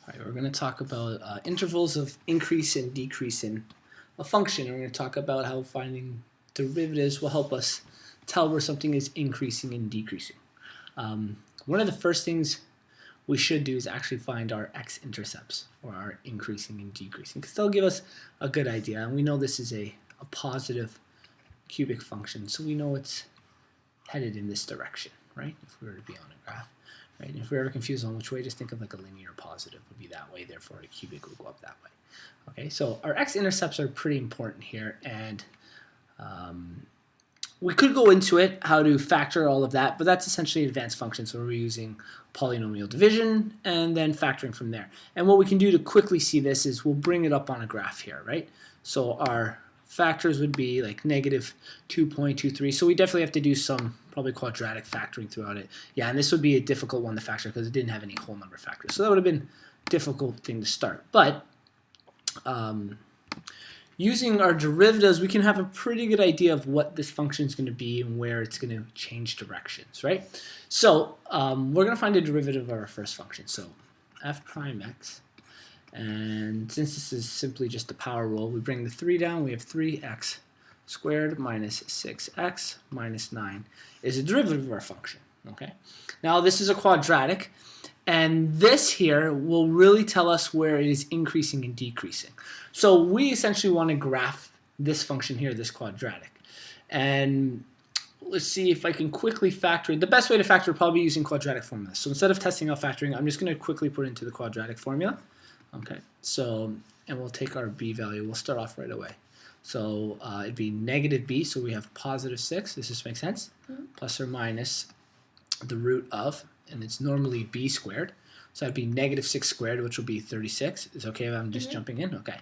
All right, we're going to talk about intervals of increase and decrease in a function. We're going to talk about how finding derivatives will help us tell where something is increasing and decreasing. One of the first things we should do is actually find our x-intercepts, or our increasing and decreasing, because they'll give us a good idea. And we know this is a positive cubic function, so we know it's headed in this direction, right? If we were to be on a graph. Right? And if we're ever confused on which way, just think of like a linear positive would be that way, therefore a cubic would go up that way. Okay, so our x-intercepts are pretty important here, and we could go into it, how to factor all of that, but that's essentially an advanced function, so we're using polynomial division and then factoring from there. And what we can do to quickly see this is we'll bring it up on a graph here, right? So our factors would be like negative 2.23, so we definitely have to do some probably quadratic factoring throughout it. Yeah, and this would be a difficult one to factor because it didn't have any whole number factors, so that would have been a difficult thing to start. But using our derivatives, we can have a pretty good idea of what this function is going to be and where it's going to change directions, right? So we're going to find a derivative of our first function, so f prime x. And since this is simply just the power rule, we bring the 3 down. We have 3x squared minus 6x minus 9 is a derivative of our function. Okay. Now this is a quadratic, and this here will really tell us where it is increasing and decreasing. So we essentially want to graph this function here, this quadratic. And let's see if I can quickly factor it. The best way to factor is probably using quadratic formulas. So instead of testing out factoring, I'm just going to quickly put it into the quadratic formula. Okay, so, and we'll take our b value. We'll start off right away. So it'd be negative b, so we have positive 6. Does this make sense? Plus or minus the root of, and it's normally b squared. So that'd be negative 6 squared, which will be 36. Is it okay if I'm just jumping in? Okay.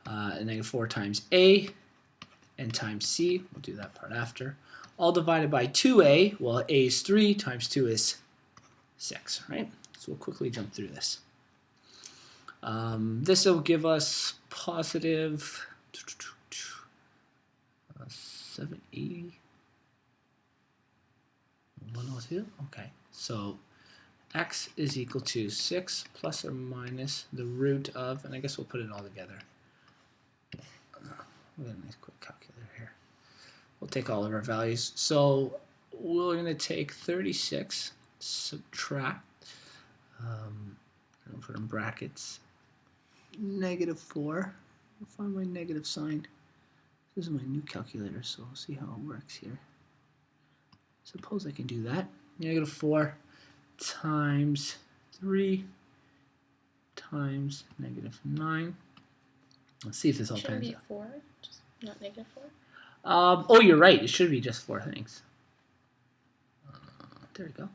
And negative 4 times a and times c. We'll do that part after. All divided by 2a. Well, a is 3 times 2 is 6, right? So we'll quickly jump through this. This will give us positive 780, 102. Okay, so x is equal to 6 plus or minus the root of, and I guess we'll put it all together. We'll get a nice quick calculator here. We'll take all of our values. So we're going to take 36, subtract, I'll put in brackets, negative 4. I'll find my negative sign. This is my new calculator, so we'll see how it works here. Suppose I can do that. Negative 4 times 3 times negative 9. Let's see if this all pans out. Should it be 4, just not negative 4? Oh, you're right. It should be just 4 things. There we go.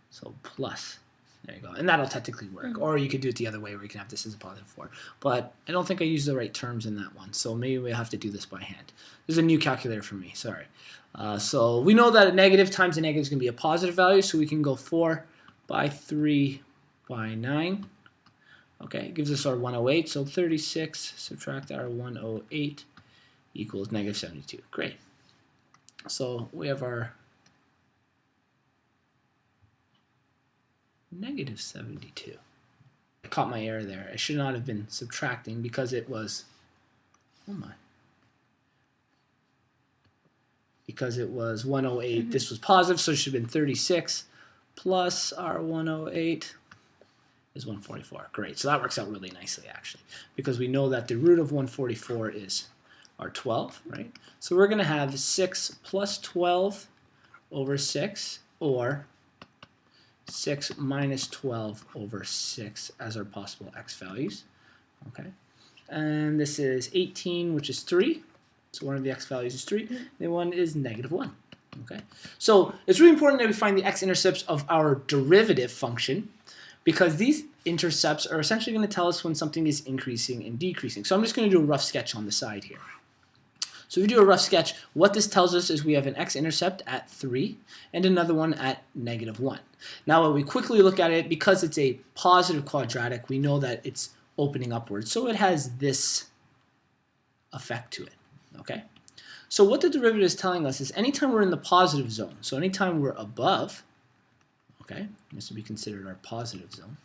So plus. There you go. And that'll technically work. Or you could do it the other way where you can have this as a positive 4. But I don't think I used the right terms in that one. So maybe we have to do this by hand. This is a new calculator for me. Sorry. So we know that a negative times a negative is going to be a positive value. So we can go 4 by 3 by 9. Okay. It gives us our 108. So 36 subtract our 108 equals negative 72. Great. So we have our negative 72. I caught my error there. I should not have been subtracting because it was, oh my, because it was 108. This was positive, so it should have been 36 plus our 108 is 144. Great. So that works out really nicely, actually, because we know that the root of 144 is our 12, right? So we're going to have 6 plus 12 over 6, or 6 minus 12 over 6 as our possible x values. Okay, and this is 18, which is 3. So one of the x values is 3. The one is negative 1. Okay, so it's really important that we find the x-intercepts of our derivative function, because these intercepts are essentially going to tell us when something is increasing and decreasing. So I'm just going to do a rough sketch on the side here. So if we do a rough sketch, what this tells us is we have an x-intercept at 3 and another one at negative 1. Now when we quickly look at it, because it's a positive quadratic, we know that it's opening upwards. So it has this effect to it. Okay? So what the derivative is telling us is anytime we're in the positive zone, so anytime we're above, okay, this would be considered our positive zone,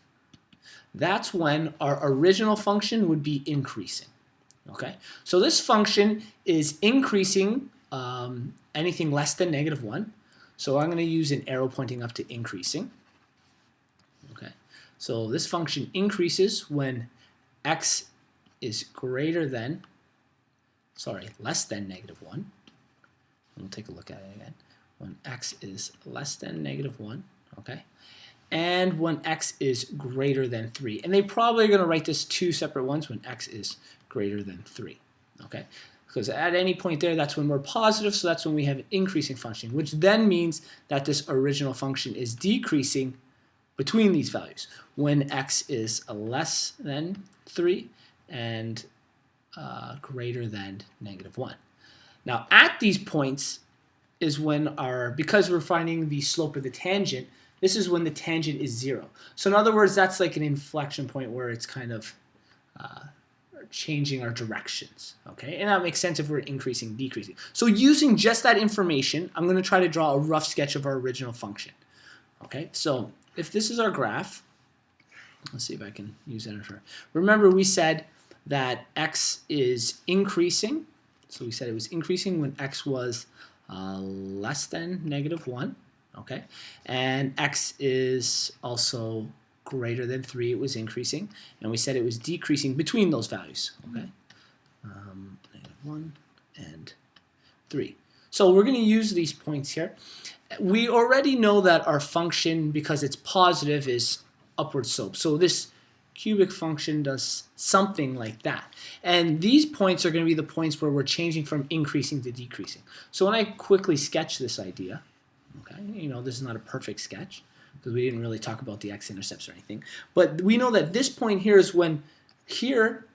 that's when our original function would be increasing. Okay, so this function is increasing anything less than -1. So I'm going to use an arrow pointing up to increasing. Okay, so this function increases when x is less than -1. We'll take a look at it again. When x is less than -1, okay? And when x is greater than 3. And they probably are going to write this two separate ones when x is greater than 3, okay? Because at any point there, that's when we're positive, so that's when we have an increasing function, which then means that this original function is decreasing between these values when x is less than 3 and greater than -1. Now, at these points is when because we're finding the slope of the tangent, this is when the tangent is 0. So in other words, that's like an inflection point where it's kind of changing our directions, okay? And that makes sense if we're increasing, decreasing. So using just that information, I'm going to try to draw a rough sketch of our original function, okay? So if this is our graph, let's see if I can use that. Remember, we said that x is increasing. So we said it was increasing when x was less than -1, okay? And x is also greater than 3, it was increasing. And we said it was decreasing between those values, okay? -1 and 3. So we're going to use these points here. We already know that our function, because it's positive, is upward slope. So this cubic function does something like that. And these points are going to be the points where we're changing from increasing to decreasing. So when I quickly sketch this idea, okay, you know, this is not a perfect sketch because we didn't really talk about the x-intercepts or anything, but we know that this point here is when here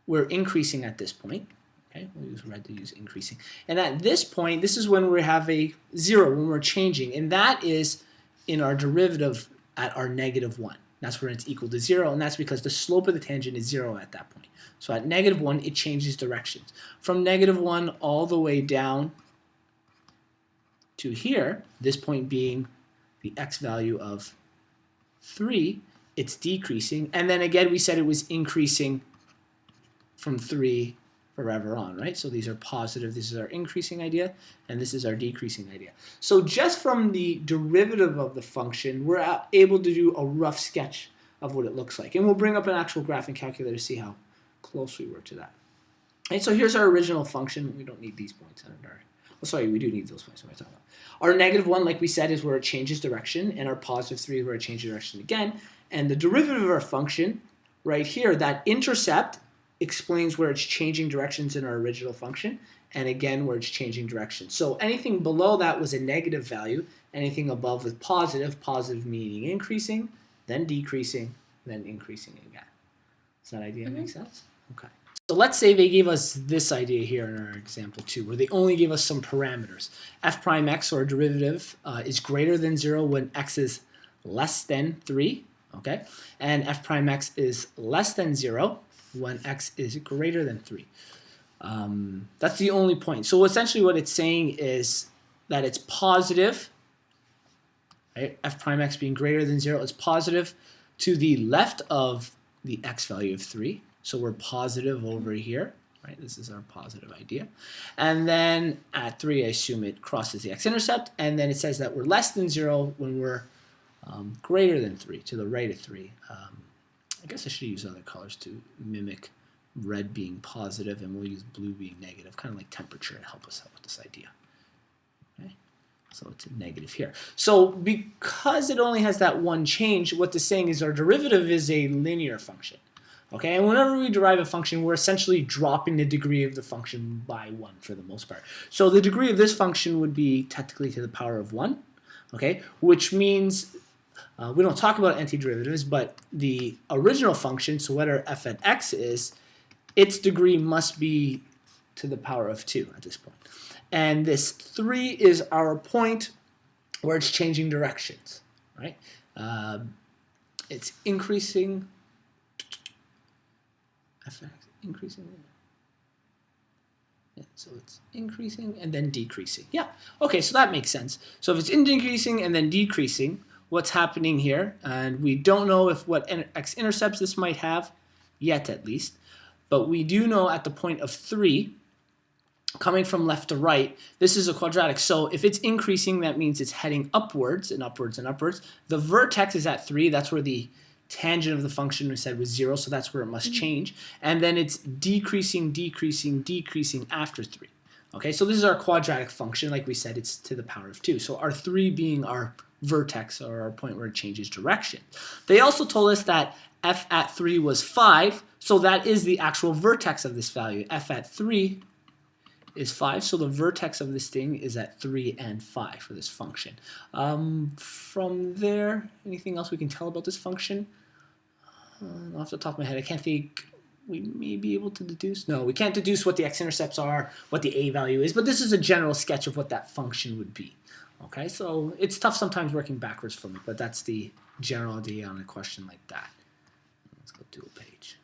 we're increasing at this point. Okay, we'll use red to use increasing. And at this point, this is when we have a 0, when we're changing, and that is in our derivative at our -1. That's where it's equal to 0, and that's because the slope of the tangent is 0 at that point. So at -1, it changes directions. From -1 all the way down to here, this point being the x value of 3, it's decreasing. And then again, we said it was increasing from 3 forever on, right? So these are positive, this is our increasing idea, and this is our decreasing idea. So just from the derivative of the function, we're able to do a rough sketch of what it looks like. And we'll bring up an actual graphing calculator to see how close we were to that. And so here's our original function. We don't need these points. Sorry, we do need those points. What am I talking about? Our -1, like we said, is where it changes direction, and our +3 is where it changes direction again. And the derivative of our function right here, that intercept, explains where it's changing directions in our original function, and again where it's changing directions. So anything below that was a negative value, anything above was positive, positive meaning increasing, then decreasing, then increasing again. Does that idea make sense? Okay. So let's say they gave us this idea here in our example 2, where they only gave us some parameters. F prime x, or derivative, is greater than 0 when x is less than 3, okay? And f prime x is less than 0 when x is greater than 3. That's the only point. So essentially what it's saying is that it's positive, right? F prime x being greater than 0 is positive to the left of the x value of 3. So we're positive over here, right? This is our positive idea. And then at 3, I assume it crosses the x-intercept, and then it says that we're less than 0 when we're greater than 3, to the right of 3. I guess I should use other colors to mimic red being positive, and we'll use blue being negative, kind of like temperature to help us out with this idea. Okay? So it's a negative here. So because it only has that one change, what this is saying is our derivative is a linear function. Okay, and whenever we derive a function, we're essentially dropping the degree of the function by 1 for the most part. So the degree of this function would be technically to the power of 1, okay, which means we don't talk about antiderivatives, but the original function, so whatever f at x is, its degree must be to the power of 2 at this point. And this 3 is our point where it's changing directions, right? It's increasing, increasing. Yeah, so it's increasing and then decreasing. Yeah, okay, so that makes sense. So if it's increasing and then decreasing, what's happening here, and we don't know if what x-intercepts this might have, yet at least, but we do know at the point of 3, coming from left to right, this is a quadratic. So if it's increasing, that means it's heading upwards and upwards and upwards. The vertex is at 3. That's where the tangent of the function we said was 0, so that's where it must change. And then it's decreasing, decreasing, decreasing after 3. Okay, so this is our quadratic function. Like we said, it's to the power of 2. So our 3 being our vertex, or our point where it changes direction. They also told us that f at 3 was 5, so that is the actual vertex of this value. F at 3 is 5, so the vertex of this thing is at 3 and 5 for this function. From there, anything else we can tell about this function? Off the top of my head, I can't think. We may be able to deduce. No, we can't deduce what the x-intercepts are, what the a value is, but this is a general sketch of what that function would be. Okay, so it's tough sometimes working backwards for me, but that's the general idea on a question like that. Let's go to a page.